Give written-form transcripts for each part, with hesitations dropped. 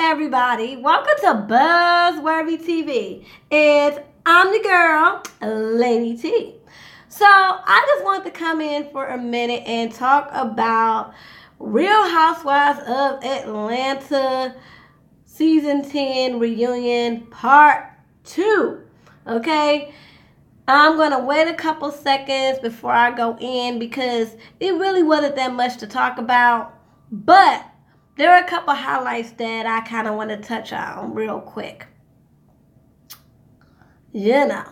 everybody. Welcome to Buzzworthy TV. I'm the girl, Lady T. So I just wanted to come in for a minute and talk about Real Housewives of Atlanta Season 10 Reunion Part 2. Okay? I'm going to wait a couple seconds before I go in because it really wasn't that much to talk about. But there are a couple highlights that I kind of want to touch on real quick. You know.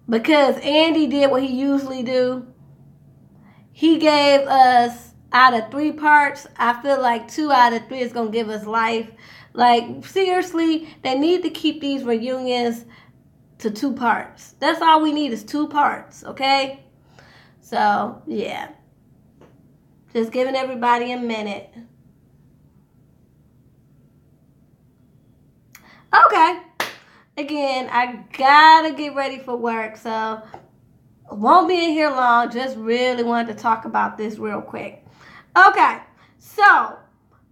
Because Andy did what he usually do. He gave us, out of 3 parts, I feel like 2 out of 3 is going to give us life. Like, seriously, they need to keep these reunions to 2 parts. That's all we need is 2 parts, okay? So, yeah. Just giving everybody a minute. Okay. Again, I gotta get ready for work, so won't be in here long. Just really wanted to talk about this real quick. Okay. So,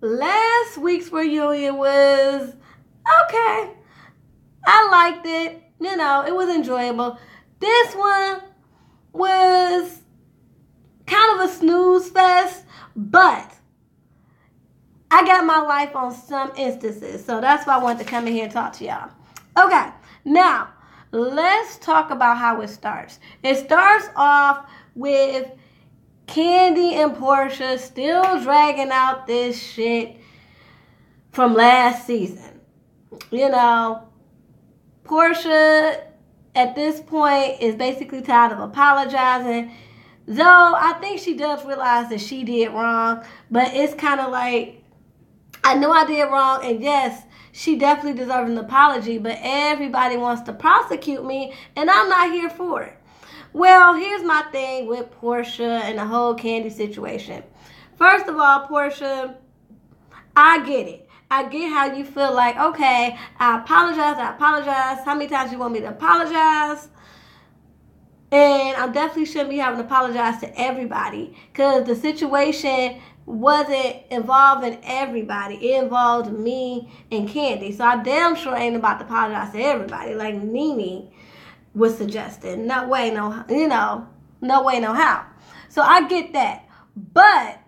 last week's reunion was okay. I liked it. You know, it was enjoyable. This one was kind of a snooze fest, but I got my life on some instances, so that's why I wanted to come in here and talk to y'all. Okay, now let's talk about how it starts. It starts off with Kandi and Porsha still dragging out this shit from last season. You know, Porsha at this point is basically tired of apologizing. Though I think she does realize that she did wrong, but it's kind of like, I know I did wrong, and yes, she definitely deserves an apology, but everybody wants to prosecute me, and I'm not here for it. Well, here's my thing with Porsha and the whole Kandi situation. First of all, Porsha, I get it. I get how you feel like, okay, I apologize. How many times you want me to apologize? And I definitely shouldn't be having to apologize to everybody because the situation wasn't involving everybody. It involved me and Kandi. So I damn sure ain't about to apologize to everybody like Nene was suggesting. No way, no, no way, no how. So I get that. But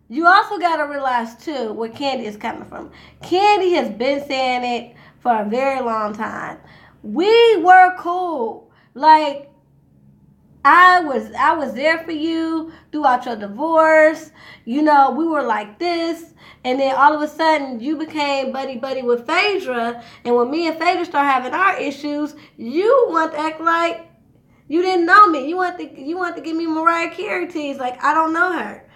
you also got to realize, too, where Kandi is coming from. Kandi has been saying it for a very long time. We were cool. Like, I was there for you throughout your divorce. You know, we were like this. And then all of a sudden, you became buddy-buddy with Phaedra. And when me and Phaedra start having our issues, you want to act like you didn't know me. You want to give me Mariah Carey tease like I don't know her.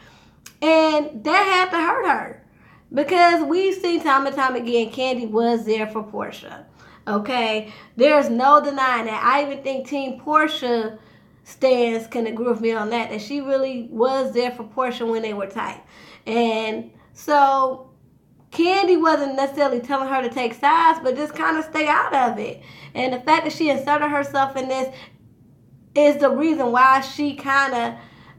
And that had to hurt her. Because we've seen time and time again, Kandi was there for Porsha. Okay? There's no denying that. I even think Team Porsha stands can agree with me on that she really was there for Porsha when they were tight. And so Kandi wasn't necessarily telling her to take sides, but just kind of stay out of it. And the fact that she inserted herself in this is the reason why she kind of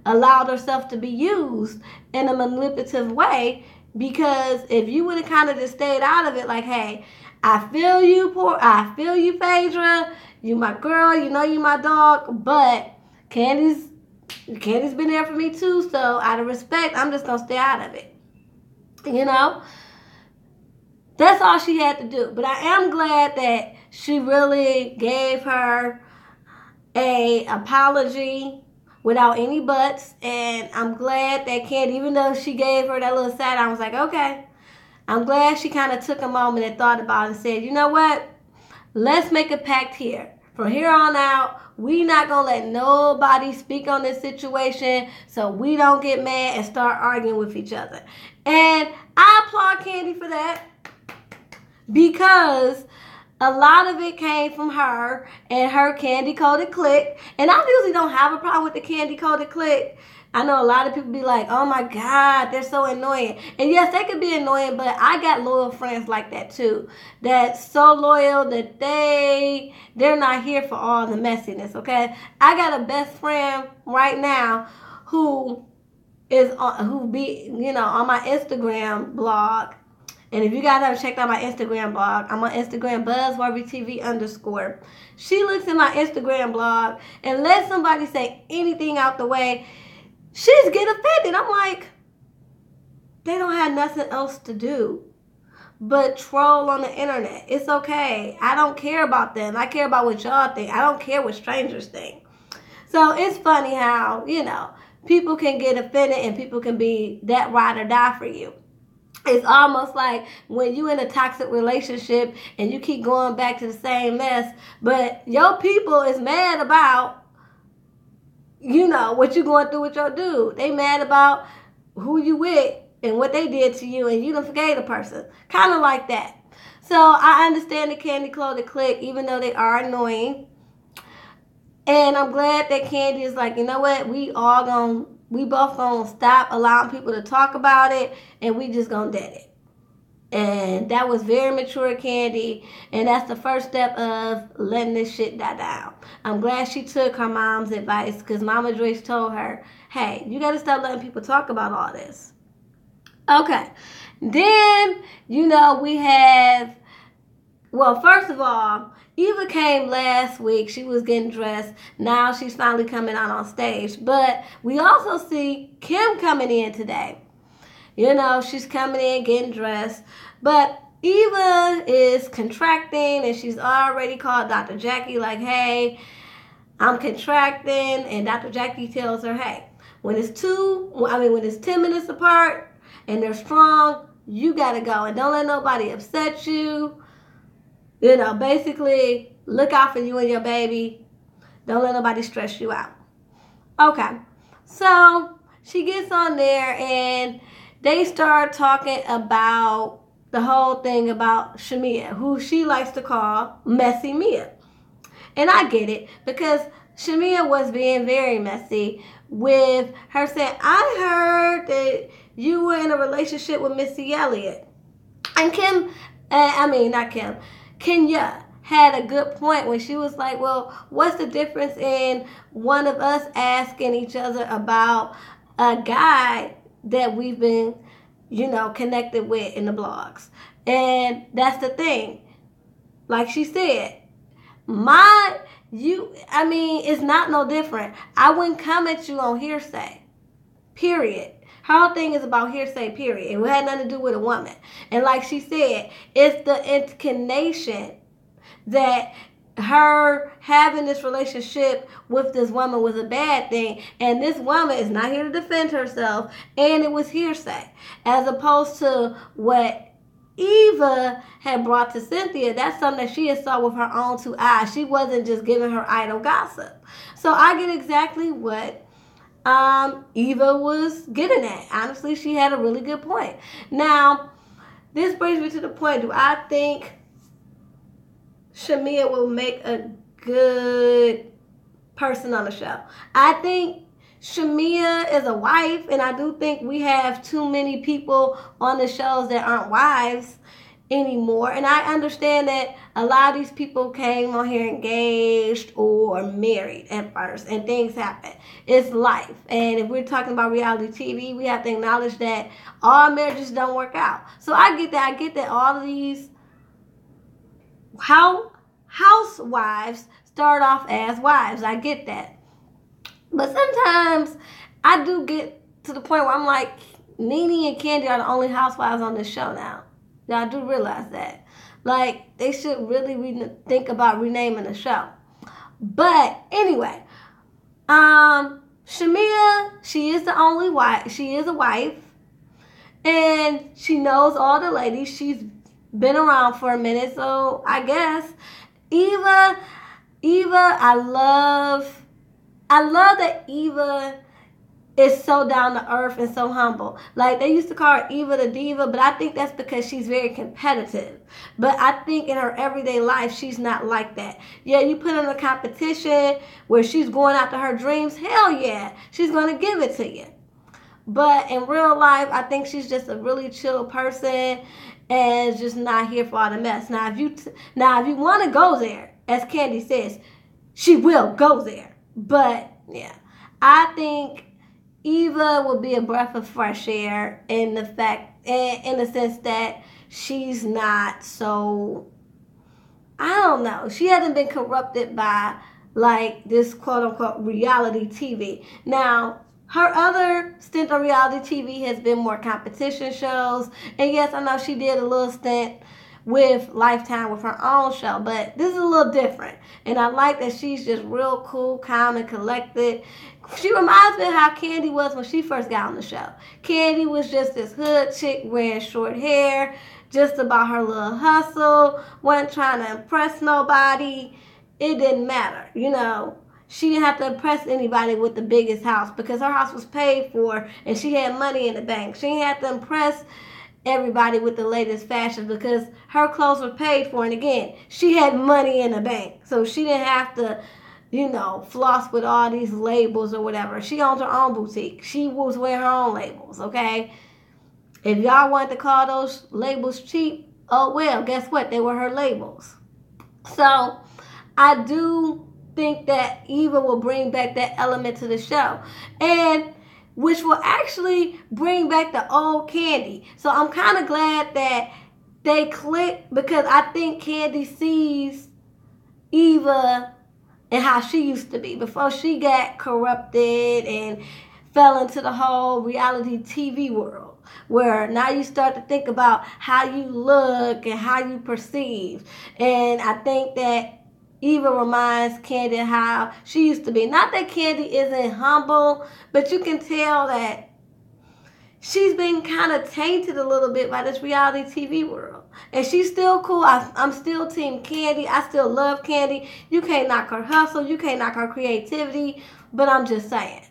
allowed herself to be used in a manipulative way. Because if you would have kind of just stayed out of it, like, hey, I feel you, Phaedra, you my girl, you know you my dog, but Candy's been there for me too, so out of respect, I'm just gonna stay out of it. You know? That's all she had to do. But I am glad that she really gave her a apology without any buts, and I'm glad that Kandi, even though she gave her that little side, I was like, okay. I'm glad she kind of took a moment and thought about it and said, you know what? Let's make a pact here. From here on out, we not going to let nobody speak on this situation so we don't get mad and start arguing with each other. And I applaud Kandi for that because a lot of it came from her and her candy-coated clique. And I usually don't have a problem with the candy-coated clique. I know a lot of people be like, oh my God, they're so annoying. And yes, they could be annoying, but I got loyal friends like that too. That's so loyal that they're not here for all the messiness, okay? I got a best friend right now who is on, on my Instagram blog. And if you guys haven't checked out my Instagram blog, I'm on Instagram, BuzzWarbyTV_. She looks at my Instagram blog and lets somebody say anything out the way. She's get offended. I'm like, they don't have nothing else to do but troll on the internet. It's okay. I don't care about them. I care about what y'all think. I don't care what strangers think. So it's funny how, people can get offended and people can be that ride or die for you. It's almost like when you in a toxic relationship and you keep going back to the same mess, but your people is mad about, what you going through with your dude. They mad about who you with and what they did to you, and you done forgave the person. Kind of like that. So I understand the Kandi Clothing Clique, even though they are annoying. And I'm glad that Kandi is like, you know what, we both gonna stop allowing people to talk about it, and we just gonna dead it. And that was very mature, Kandi, and that's the first step of letting this shit die down. I'm glad she took her mom's advice, because Mama Joyce told her, hey, you gotta stop letting people talk about all this. Okay, then, we have, well, first of all, Eva came last week. She was getting dressed. Now she's finally coming out on stage. But we also see Kim coming in today. She's coming in, getting dressed. But Eva is contracting, and she's already called Dr. Jackie like, hey, I'm contracting. And Dr. Jackie tells her, hey, when it's 10 minutes apart and they're strong, you got to go. And don't let nobody upset you. Basically, look out for you and your baby. Don't let nobody stress you out. Okay. So, she gets on there and they start talking about the whole thing about Shamia, who she likes to call Messy Mia. And I get it, because Shamia was being very messy with her saying, I heard that you were in a relationship with Missy Elliott. And Kenya had a good point when she was like, well, what's the difference in one of us asking each other about a guy that we've been, connected with in the blogs? And that's the thing. Like she said, it's not no different. I wouldn't come at you on hearsay, period. Her whole thing is about hearsay, period. It had nothing to do with a woman. And like she said, it's the inclination that her having this relationship with this woman was a bad thing. And this woman is not here to defend herself. And it was hearsay. As opposed to what Eva had brought to Cynthia, that's something that she had saw with her own two eyes. She wasn't just giving her idle gossip. So I get exactly what Eva was getting at. Honestly, she had a really good point. Now, this brings me to the point. Do I think Shamia will make a good person on the show? I think Shamia is a wife, and I do think we have too many people on the shows that aren't wives anymore. And I understand that a lot of these people came on here engaged or married at first, and things happen. It's life. And if we're talking about reality TV, we have to acknowledge that all marriages don't work out. So I get that. I get that all of these housewives start off as wives. I get that. But sometimes I do get to the point where I'm like, Nene and Kandi are the only housewives on this show now. Y'all do realize that. Like, they should really think about renaming the show. But anyway, Shamia, she is the only wife. She is a wife. And she knows all the ladies. She's been around for a minute. So I guess Eva, I love that Eva is so down to earth and so humble. Like, they used to call her Eva the Diva, but I think that's because she's very competitive. But I think in her everyday life, she's not like that. Yeah, you put her in a competition where she's going after her dreams, hell yeah, she's going to give it to you. But in real life, I think she's just a really chill person and just not here for all the mess. Now, if you want to go there, as Kandi says, she will go there. But yeah, I think Eva will be a breath of fresh air in the sense that she's not so, I don't know. She hasn't been corrupted by like this quote unquote reality TV. Now, her other stint on reality TV has been more competition shows. And yes, I know she did a little stint with Lifetime with her own show, but this is a little different. And I like that she's just real cool, calm, and collected. She reminds me of how Kandi was when she first got on the show. Kandi was just this hood chick wearing short hair, just about her little hustle, wasn't trying to impress nobody. It didn't matter, you know. She didn't have to impress anybody with the biggest house because her house was paid for and she had money in the bank. She didn't have to impress everybody with the latest fashions because her clothes were paid for. And again, she had money in the bank. So she didn't have to, you know, floss with all these labels or whatever. She owned her own boutique. She was wearing her own labels, okay? If y'all wanted to call those labels cheap, oh well, guess what? They were her labels. So I do think that Eva will bring back that element to the show. And which will actually bring back the old Kandi. So I'm kind of glad that they clicked because I think Kandi sees Eva and how she used to be before she got corrupted and fell into the whole reality TV world, where now you start to think about how you look and how you perceive. And I think that Eva reminds Kandi how she used to be. Not that Kandi isn't humble, but you can tell that she's been kind of tainted a little bit by this reality TV world. And she's still cool. I'm still team Kandi. I still love Kandi. You can't knock her hustle. You can't knock her creativity. But I'm just saying.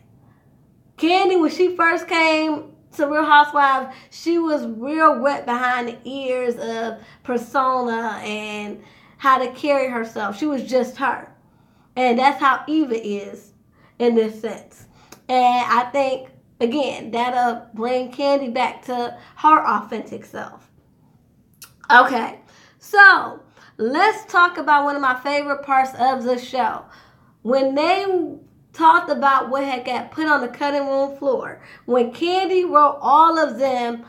Kandi, when she first came to Real Housewives, she was real wet behind the ears of persona and how to carry herself. She was just her. And that's how Eva is in this sense. And I think, again, that'll bring Kandi back to her authentic self. Okay, so let's talk about one of my favorite parts of the show. When they talked about what had got put on the cutting room floor, when Kandi wrote all of them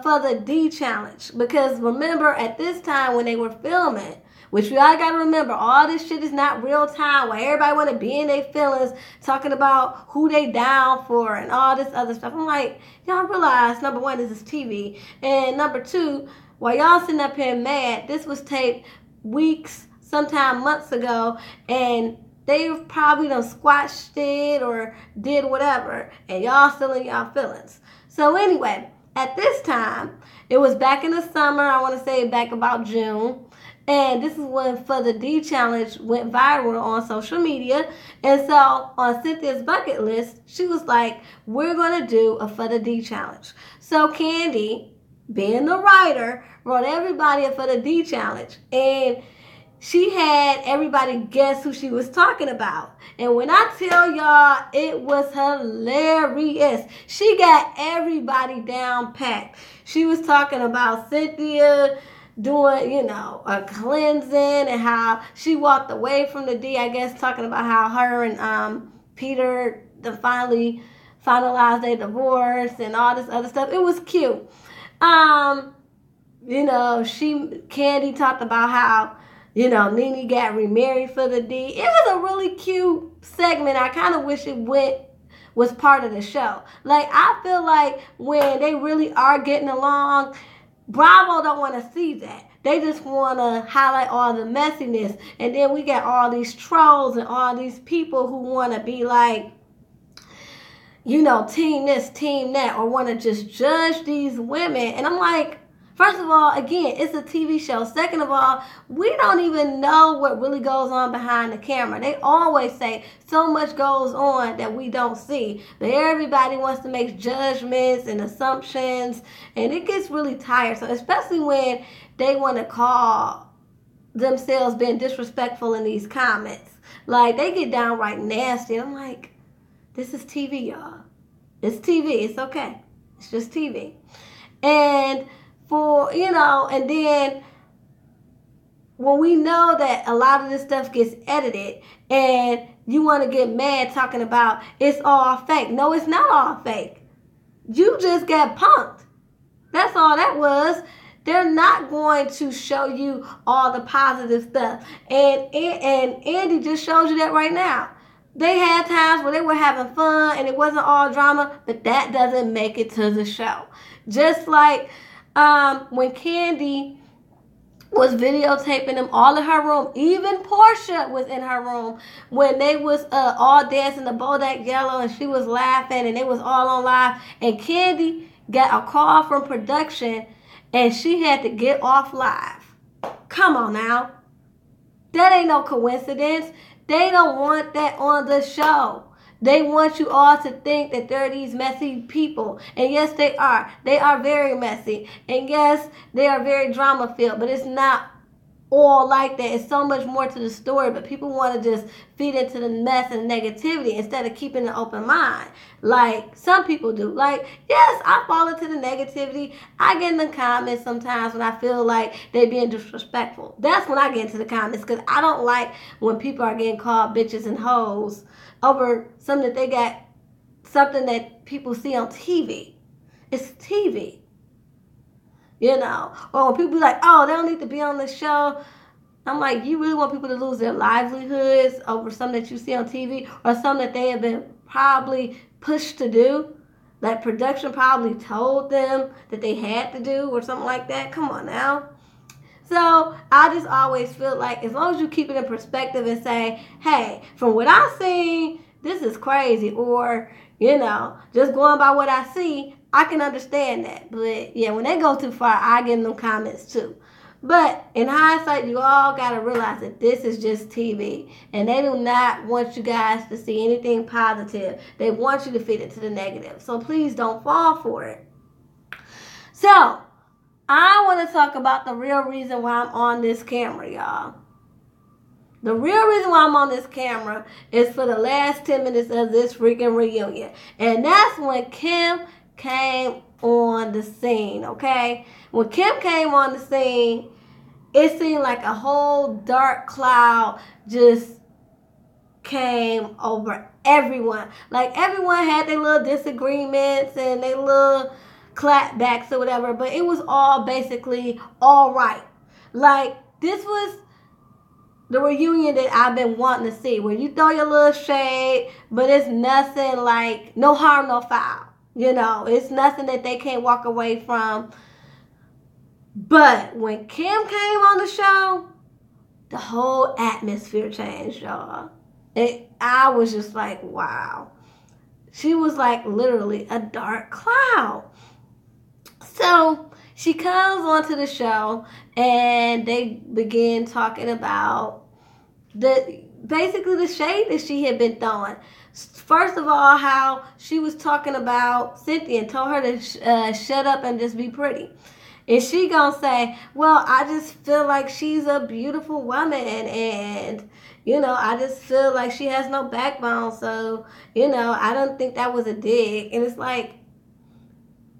for the D challenge. Because remember, at this time when they were filming, which we all got to remember, all this shit is not real time where everybody want to be in their feelings, talking about who they down for and all this other stuff. I'm like, y'all realize, number one, this is TV. And number two, while y'all sitting up here mad, this was taped weeks, sometime months ago, and they probably done squashed it or did whatever, and y'all still in y'all feelings. So anyway, at this time, it was back in the summer, I want to say back about June. And this is when For the D Challenge went viral on social media. And so on Cynthia's bucket list, she was like, we're going to do a For the D Challenge. So Kandi, being the writer, wrote everybody a For the D Challenge. And she had everybody guess who she was talking about. And when I tell y'all, it was hilarious. She got everybody down packed. She was talking about Cynthia doing, you know, a cleansing and how she walked away from the D, I guess, talking about how her and Peter finally finalized their divorce and all this other stuff. It was cute. You know, Kandi talked about how, you know, Nene got remarried for the D. It was a really cute segment. I kind of wish it was part of the show. Like, I feel like when they really are getting along, Bravo don't want to see that. They just want to highlight all the messiness. And then we got all these trolls and all these people who want to be like, you know, team this, team that, or want to just judge these women. And I'm like, first of all, again, it's a TV show. Second of all, we don't even know what really goes on behind the camera. They always say so much goes on that we don't see. But everybody wants to make judgments and assumptions, and it gets really tiresome, especially when they want to call themselves being disrespectful in these comments. Like, they get downright nasty. I'm like, this is TV, y'all. It's TV. It's okay. It's just TV. And for, you know, and then when we know that a lot of this stuff gets edited and you want to get mad talking about it's all fake. No, it's not all fake. You just got punked. That's all that was. They're not going to show you all the positive stuff. And Andy just showed you that right now. They had times where they were having fun and it wasn't all drama, but that doesn't make it to the show. Just like when Kandi was videotaping them all in her room. Even Porsha was in her room when they was all dancing the Bodak Yellow and she was laughing and it was all on live. And Kandi got a call from production and she had to get off live. Come on now. That ain't no coincidence. They don't want that on the show. They want you all to think that they're these messy people. And yes, they are. They are very messy. And yes, they are very drama-filled. But it's not all like that. It's so much more to the story. But people want to just feed into the mess and negativity instead of keeping an open mind. Like some people do. Like, yes, I fall into the negativity. I get in the comments sometimes when I feel like they're being disrespectful. That's when I get into the comments. Because I don't like when people are getting called bitches and hoes over something that they got, something that people see on TV. It's TV. You know, or when people be like, oh, they don't need to be on the show. I'm like, you really want people to lose their livelihoods over something that you see on TV or something that they have been probably pushed to do? Like production probably told them that they had to do or something like that? Come on now. So I just always feel like as long as you keep it in perspective and say, hey, from what I seen, this is crazy. Or, you know, just going by what I see, I can understand that. But, yeah, when they go too far, I get in them comments too. But in hindsight, you all got to realize that this is just TV. And they do not want you guys to see anything positive. They want you to feed it to the negative. So please don't fall for it. So I want to talk about the real reason why I'm on this camera, y'all. The real reason why I'm on this camera is for the last 10 minutes of this freaking reunion. And that's when Kim came on the scene, okay? When Kim came on the scene, it seemed like a whole dark cloud just came over everyone. Like everyone had their little disagreements and their little clapbacks or whatever, but it was all basically all right. Like this was the reunion that I've been wanting to see, where you throw your little shade, but it's nothing like no harm, no foul. You know, it's nothing that they can't walk away from. But when Kim came on the show, the whole atmosphere changed, y'all. I was just like, wow. She was like literally a dark cloud. So she comes onto the show and they begin talking about basically the shade that she had been throwing. First of all, how she was talking about Cynthia and told her to shut up and just be pretty. And she gonna say, well, I just feel like she's a beautiful woman and, you know, I just feel like she has no backbone. So, you know, I don't think that was a dig. And it's like,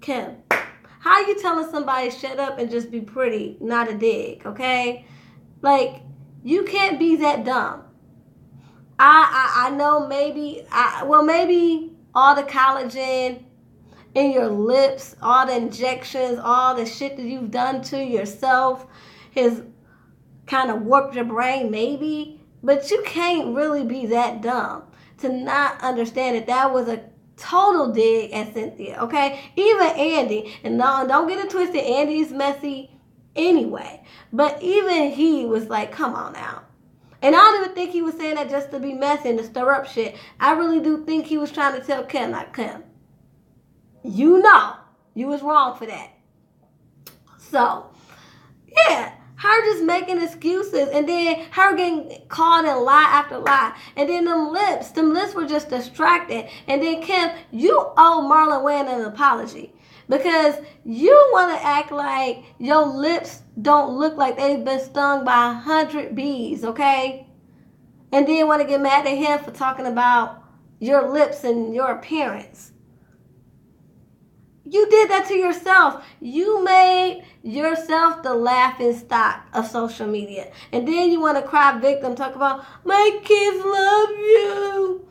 Kim, how you telling somebody shut up and just be pretty, not a dig, okay? Like, you can't be that dumb. I know maybe all the collagen in your lips, all the injections, all the shit that you've done to yourself has kind of warped your brain, maybe. But you can't really be that dumb to not understand that that was a total dig at Cynthia, okay? Even Andy, and no, don't get it twisted, Andy's messy anyway. But even he was like, come on now. And I don't even think he was saying that just to be messy and to stir up shit. I really do think he was trying to tell Kim, like, Kim, you know, you was wrong for that. So, yeah, her just making excuses and then her getting called in lie after lie. And then them lips were just distracted. And then Kim, you owe Marlon Wayne an apology. Because you want to act like your lips don't look like they've been stung by 100 bees, okay? And then want to get mad at him for talking about your lips and your appearance. You did that to yourself. You made yourself the laughing stock of social media. And then you want to cry victim, talk about, my kids love you.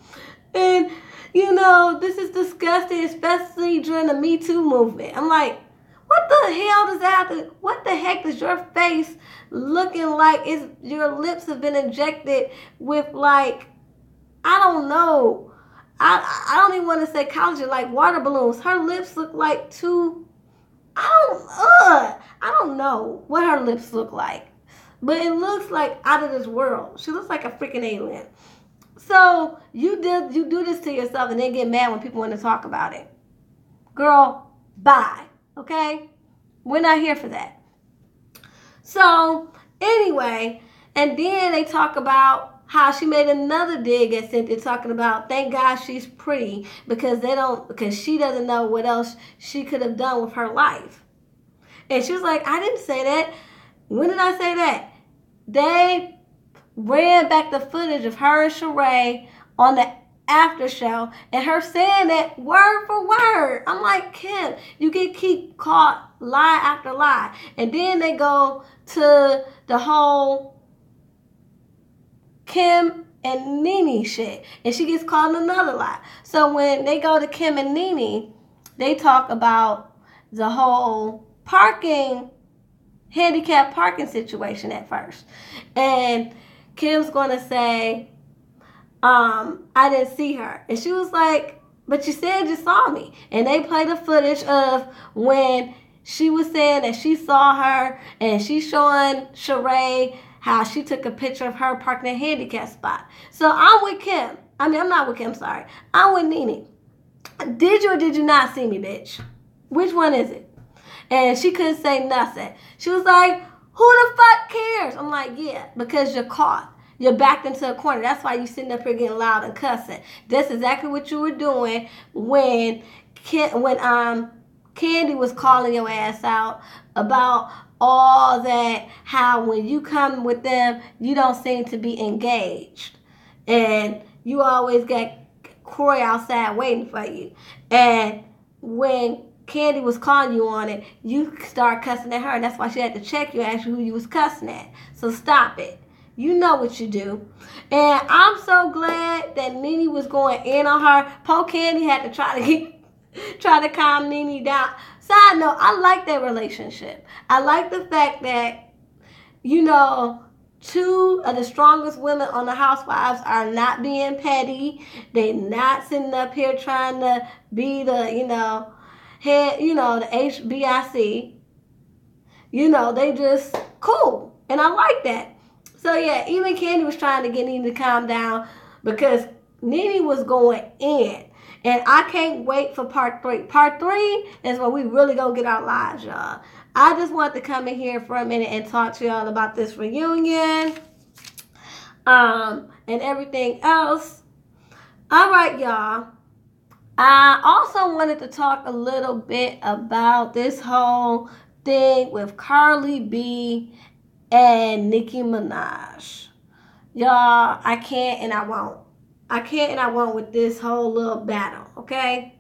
And, you know, this is disgusting, especially during the Me Too movement. I'm like, What the hell does that have to, what the heck does your face looking like is, your lips have been injected with like, I don't know. I don't even want to say collagen, like water balloons. Her lips look like two, I don't know what her lips look like. But it looks like out of this world. She looks like a freaking alien. So you do this to yourself and then get mad when people want to talk about it. Girl, bye. Okay? We're not here for that. So anyway, and then they talk about how she made another dig at Cynthia, talking about thank God she's pretty because she doesn't know what else she could have done with her life. And she was like, I didn't say that. When did I say that? They ran back the footage of her and Sheree on the after show and her saying that word for word. I'm like, Kim, you keep caught lie after lie. And then they go to the whole Kim and Nene shit. And she gets caught in another lie. So when they go to Kim and Nene, they talk about the whole handicap parking situation at first. And Kim's going to say, I didn't see her. And she was like, but you said you saw me. And they play the footage of when she was saying that she saw her and she's showing Sheree how she took a picture of her parking in a handicap spot. So I'm with Kim. I'm not with Kim, sorry. I'm with Nene. Did you or did you not see me, bitch? Which one is it? And she couldn't say nothing. She was like, who the fuck cares? I'm like, yeah, because you're caught. You're backed into a corner. That's why you sitting up here getting loud and cussing. That's exactly what you were doing when Kandi was calling your ass out about all that, how when you come with them, you don't seem to be engaged. And you always got Corey outside waiting for you. And when Kandi was calling you on it, you start cussing at her, and that's why she had to check you and ask you who you was cussing at. So stop it. You know what you do. And I'm so glad that Nene was going in on her. Poor Kandi had to try to calm Nene down. Side note, I like their relationship. I like the fact that, two of the strongest women on the Housewives are not being petty. They're not sitting up here trying to be the, head, the HBIC. They just cool. And I like that. So yeah, even Kandi was trying to get Nene to calm down because Nene was going in. And I can't wait for part 3. Part 3 is when we really gonna get our lives, y'all. I just want to come in here for a minute and talk to y'all about this reunion. And everything else. All right, y'all. I also wanted to talk a little bit about this whole thing with Carly B and Nicki Minaj. Y'all, I can't and I won't. I can't and I won't with this whole little battle, okay?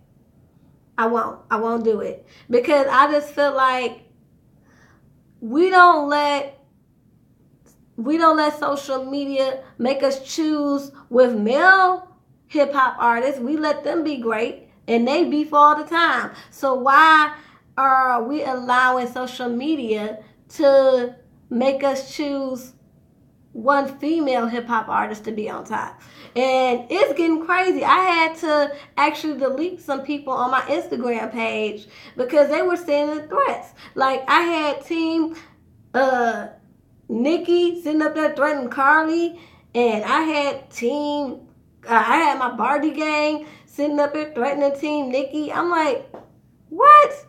I won't do it. Because I just feel like we don't let social media make us choose with male hip-hop artists. We let them be great and they beef all the time. So why are we allowing social media to make us choose one female hip-hop artist to be on top? And it's getting crazy. I had to actually delete some people on my Instagram page because they were sending threats. Like I had team Nikki sitting up there threatening Carly, and I had my Barbie gang sitting up there threatening team Nikki. I'm like, what?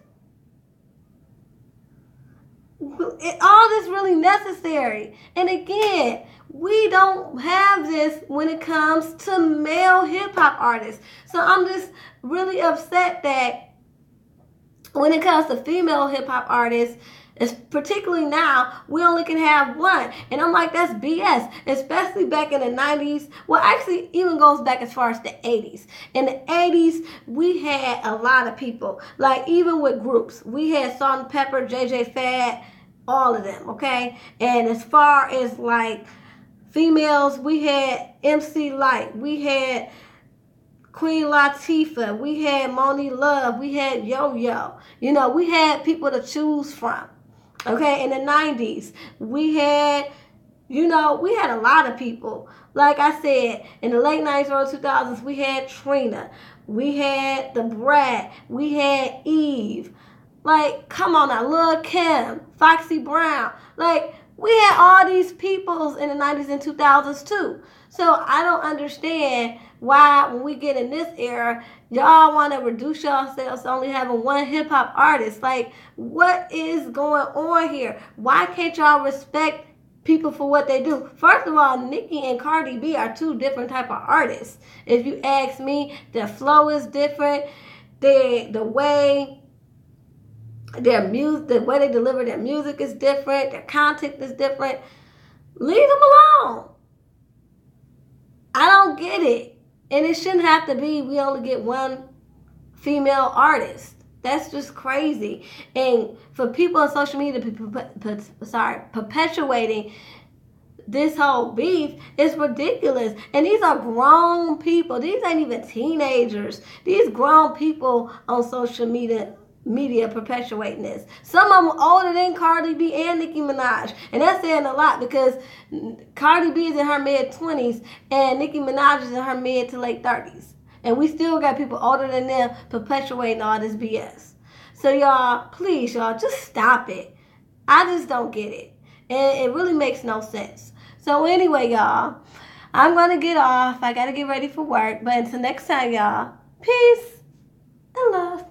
All this really necessary? And again, we don't have this when it comes to male hip-hop artists. So I'm just really upset that when it comes to female hip-hop artists, particularly now, we only can have one. And I'm like, that's BS. Especially back in the 90s. Well, actually, even goes back as far as the 80s. In the 80s, we had a lot of people. Like, even with groups. We had Salt and Pepper, JJ Fad, all of them, okay? And as far as, like, females, we had MC Light. We had Queen Latifah, we had Moni Love, we had Yo-Yo. You know, we had people to choose from. Okay, in the 90s, we had, you know, we had a lot of people. Like I said, in the late 90s, early 2000s, we had Trina. We had The Brat. We had Eve. Like, come on now, Lil' Kim, Foxy Brown. Like, we had all these peoples in the 90s and 2000s too. So I don't understand why when we get in this era, y'all want to reduce yourselves to only having one hip hop artist. Like, what is going on here? Why can't y'all respect people for what they do? First of all, Nicki and Cardi B are two different type of artists. If you ask me, their flow is different. The way their music, the way they deliver their music is different. Their content is different. Leave them alone. I don't get it. And it shouldn't have to be we only get one female artist. That's just crazy. And for people on social media to be perpetuating this whole beef, it's ridiculous. And these are grown people. These ain't even teenagers. These grown people on social media perpetuating this. Some of them older than Cardi B and Nicki Minaj. And that's saying a lot because Cardi B is in her mid-20s and Nicki Minaj is in her mid to late 30s. And we still got people older than them perpetuating all this BS. So y'all, please, y'all, just stop it. I just don't get it. And it really makes no sense. So anyway, y'all, I'm going to get off. I got to get ready for work. But until next time, y'all, peace and love.